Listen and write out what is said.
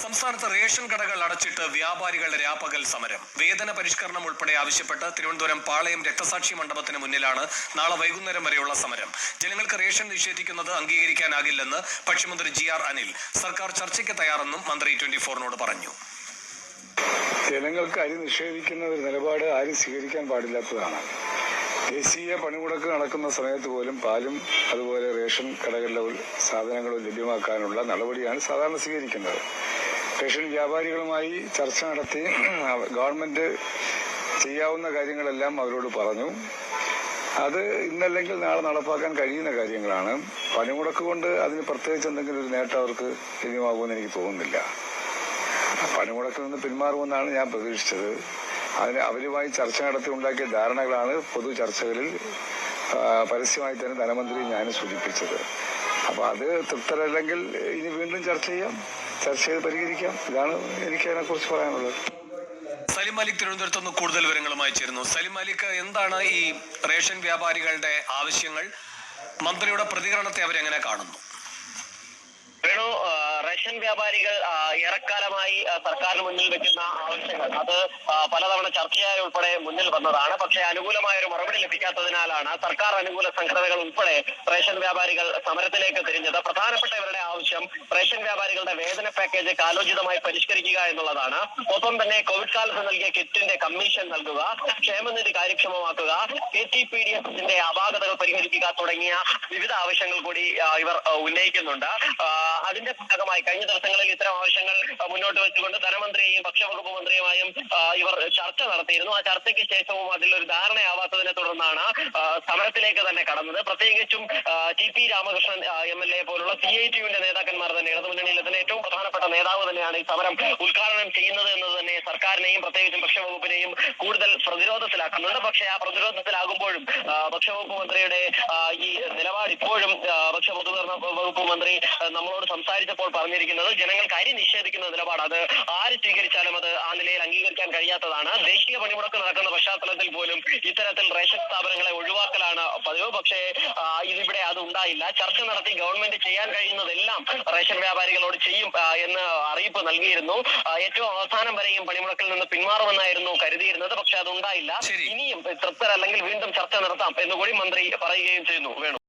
സംസ്ഥാനത്ത് റേഷൻ കടകൾ അടച്ചിട്ട് വ്യാപാരികളുടെ രാപ്പകൽ സമരം. വേതന പരിഷ്കരണം ഉൾപ്പെടെ ആവശ്യപ്പെട്ട് തിരുവനന്തപുരം പാളയം രക്തസാക്ഷി മണ്ഡപത്തിന് മുന്നിലാണ് നാളെ വൈകുന്നേരം വരെയുള്ള സമരം. ജനങ്ങൾക്ക് റേഷൻ നിഷേധിക്കുന്നത് അംഗീകരിക്കാനാകില്ലെന്ന് ഭക്ഷ്യമന്ത്രി GR അനിൽ. സർക്കാർ ചർച്ചയ്ക്ക് തയ്യാറെന്നും മന്ത്രി 24നോട് പറഞ്ഞു. ജനങ്ങൾക്ക് അരി നിഷേധിക്കുന്ന ഒരു നിലപാട് ആരും സ്വീകരിക്കാൻ പാടില്ലാത്തതാണ്. ദേശീയ പണിമുടക്ക് നടക്കുന്ന സമയത്ത് പോലും പാലും അതുപോലെ റേഷൻ കടകളിലെ സാധനങ്ങളും ലഭ്യമാക്കാനുള്ള നടപടിയാണ് സാധാരണ സ്വീകരിക്കുന്നത്. റേഷൻ വ്യാപാരികളുമായി ചർച്ച നടത്തി ഗവൺമെന്റ് ചെയ്യാവുന്ന കാര്യങ്ങളെല്ലാം അവരോട് പറഞ്ഞു. അത് ഇന്നല്ലെങ്കിൽ നാളെ നടപ്പാക്കാൻ കഴിയുന്ന കാര്യങ്ങളാണ്. പണിമുടക്ക് കൊണ്ട് അതിന് പ്രത്യേകിച്ച് എന്തെങ്കിലും ഒരു നേട്ടം അവർക്ക് ലഭ്യമാകുമെന്ന് എനിക്ക് തോന്നുന്നില്ല. പണിമുടക്കിൽ നിന്ന് പിന്മാറുമെന്നാണ് ഞാൻ പ്രതീക്ഷിച്ചത്. അതിന് അവരുമായി ചർച്ച നടത്തി ഉണ്ടാക്കിയ ധാരണകളാണ് പൊതു ചർച്ചകളിൽ പരസ്യമായി തന്നെ ധനമന്ത്രി ഞാൻ സൂചിപ്പിച്ചത്. അപ്പൊ അത് തൃപ്തരല്ലെങ്കിൽ ഇനി വീണ്ടും ചർച്ച ചെയ്ത് പരിഹരിക്കാം. ഇതാണ് എനിക്ക് അതിനെക്കുറിച്ച് പറയാനുള്ളത്. സലിം മാലിക് തിരുവനന്തപുരത്ത് നിന്ന് കൂടുതൽ വിവരങ്ങളുമായി ചേരുന്നു. സലിം മാലിക്, എന്താണ് ഈ റേഷൻ വ്യാപാരികളുടെ ആവശ്യങ്ങൾ? മന്ത്രിയുടെ പ്രതികരണത്തെ അവരെങ്ങനെ കാണുന്നു? റേഷൻ വ്യാപാരികൾ ഏറെക്കാലമായി സർക്കാരിന് മുന്നിൽ വെക്കുന്ന ആവശ്യങ്ങൾ അത് പലതവണ ചർച്ചയായി ഉൾപ്പെടെ മുന്നിൽ വന്നതാണ്. പക്ഷേ അനുകൂലമായ ഒരു മറുപടി ലഭിക്കാത്തതിനാലാണ് സർക്കാർ അനുകൂല സംഘടനകൾ ഉൾപ്പെടെ റേഷൻ വ്യാപാരികൾ സമരത്തിലേക്ക് തിരിഞ്ഞത്. പ്രധാനപ്പെട്ട ഇവരുടെ ആവശ്യം റേഷൻ വ്യാപാരികളുടെ വേതന പാക്കേജ് കാലോചിതമായി പരിഷ്കരിക്കുക എന്നുള്ളതാണ്. ഒപ്പം തന്നെ കോവിഡ് കാലത്ത് നൽകിയ കിറ്റിന്റെ കമ്മീഷൻ നൽകുക, ക്ഷേമനിധി കാര്യക്ഷമമാക്കുക, KTPDFന്റെ അപാകതകൾ പരിഹരിക്കുക തുടങ്ങിയ വിവിധ ആവശ്യങ്ങൾ കൂടി ഇവർ ഉന്നയിക്കുന്നുണ്ട്. അതിന്റെ ഭാഗമായി കഴിഞ്ഞ ദിവസങ്ങളിൽ ഇത്തരം ആവശ്യങ്ങൾ മുന്നോട്ട് വെച്ചുകൊണ്ട് ധനമന്ത്രിയെയും ഭക്ഷ്യവകുപ്പ് മന്ത്രിയുമായും ഇവർ ചർച്ച നടത്തിയിരുന്നു. ആ ചർച്ചയ്ക്ക് ശേഷവും അതിലൊരു ധാരണയാവാത്തതിനെ തുടർന്നാണ് സമരത്തിലേക്ക് തന്നെ കടന്നത്. പ്രത്യേകിച്ചും TP രാമകൃഷ്ണൻ MLA പോലുള്ള CITUവിന്റെ നേതാക്കന്മാർ തന്നെ, ഇടതുമുന്നണിയിലെ തന്നെ ഏറ്റവും പ്രധാനപ്പെട്ട നേതാവ് തന്നെയാണ് ഈ സമരം ഉദ്ഘാടനം ചെയ്യുന്നത് എന്നത് തന്നെ സർക്കാരിനെയും പ്രത്യേകിച്ചും ഭക്ഷ്യവകുപ്പിനെയും കൂടുതൽ പ്രതിരോധത്തിലാക്കുന്നുണ്ട്. പക്ഷേ ആ പ്രതിരോധത്തിലാകുമ്പോഴും ഭക്ഷ്യവകുപ്പ് മന്ത്രിയുടെ ഈ നിലപാട് ഇപ്പോഴും ഭക്ഷ്യവകുപ്പ് മന്ത്രി നമ്മളോട് സംസാരിച്ചപ്പോൾ പറഞ്ഞിരിക്കുന്നത് ജനങ്ങൾക്ക് അരി നിഷേധിക്കുന്ന നിലപാട് അത് ആര് സ്വീകരിച്ചാലും അത് ആ നിലയിൽ അംഗീകരിക്കാൻ കഴിയാത്തതാണ്. ദേശീയ പണിമുടക്ക് നടക്കുന്ന പശ്ചാത്തലത്തിൽ പോലും ഇത്തരത്തിൽ റേഷൻ സ്ഥാപനങ്ങളെ ഒഴിവാക്കലാണ് പതിവ്. പക്ഷേ ഇതിവിടെ അത് ഉണ്ടായില്ല. ചർച്ച നടത്തി ഗവൺമെന്റ് ചെയ്യാൻ കഴിയുന്നതെല്ലാം റേഷൻ വ്യാപാരികളോട് ചെയ്യും എന്ന് അറിയിപ്പ് നൽകിയിരുന്നു. ഏറ്റവും അവസാനം വരെയും പണിമുടക്കിൽ നിന്ന് പിന്മാറുമെന്നായിരുന്നു കരുതിയിരുന്നത്. പക്ഷെ അത് ഉണ്ടായില്ല. ഇനിയും തൃപ്തരല്ലെങ്കിൽ വീണ്ടും ചർച്ച നടത്താം എന്നുകൂടി മന്ത്രി പറയുകയും ചെയ്യുന്നു. വേണു.